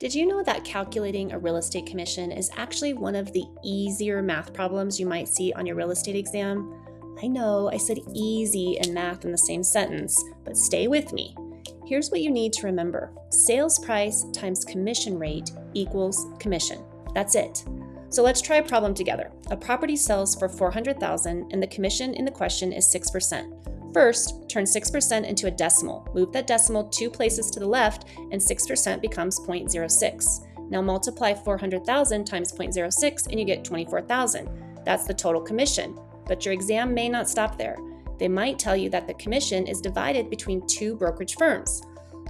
Did you know that calculating a real estate commission is actually one of the easier math problems you might see on your real estate exam? I know I said easy and math in the same sentence, but stay with me. Here's what you need to remember. Sales price times commission rate equals commission. That's it. So let's try a problem together. A property sells for $400,000 and the commission in the question is 6%. First, turn 6% into a decimal. Move that decimal 2 places to the left and 6% becomes 0.06. Now multiply 400,000 times 0.06 and you get 24,000. That's the total commission. But your exam may not stop there. They might tell you that the commission is divided between 2 brokerage firms.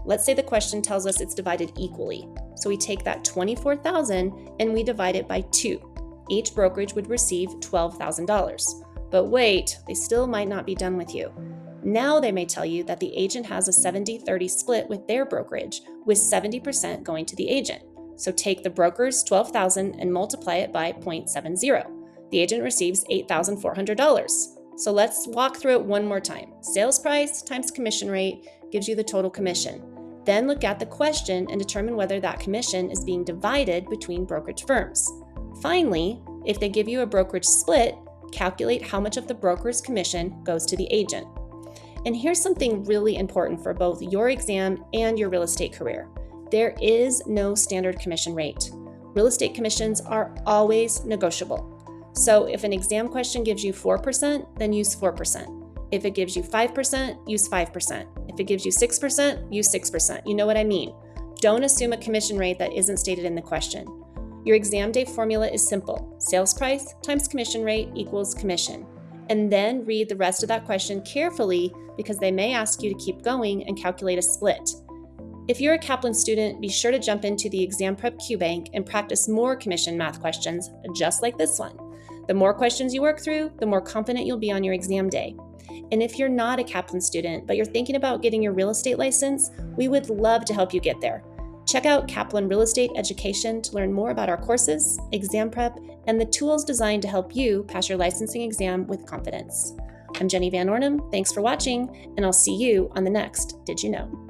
Let's say the question tells us it's divided equally. So we take that 24,000 and we divide it by 2. Each brokerage would receive $12,000. But wait, they still might not be done with you. Now they may tell you that the agent has a 70-30 split with their brokerage, with 70% going to the agent. So take the broker's $12,000 and multiply it by 0.70. The agent receives $8,400. So let's walk through it one more time. Sales price times commission rate gives you the total commission. Then look at the question and determine whether that commission is being divided between brokerage firms. Finally, if they give you a brokerage split, calculate how much of the broker's commission goes to the agent. And here's something really important for both your exam and your real estate career. There is no standard commission rate. Real estate commissions are always negotiable. So if an exam question gives you 4%, then use 4%. If it gives you 5%, use 5%. If it gives you 6%, use 6%. You know what I mean. Don't assume a commission rate that isn't stated in the question. Your exam day formula is simple. Sales price times commission rate equals commission. And then read the rest of that question carefully because they may ask you to keep going and calculate a split. If you're a Kaplan student, be sure to jump into the Exam Prep QBank and practice more commission math questions just like this one. The more questions you work through, the more confident you'll be on your exam day. And if you're not a Kaplan student, but you're thinking about getting your real estate license, we would love to help you get there. Check out Kaplan Real Estate Education to learn more about our courses, exam prep, and the tools designed to help you pass your licensing exam with confidence. I'm Jeni VanOrnum. Thanks for watching, and I'll see you on the next Did You Know?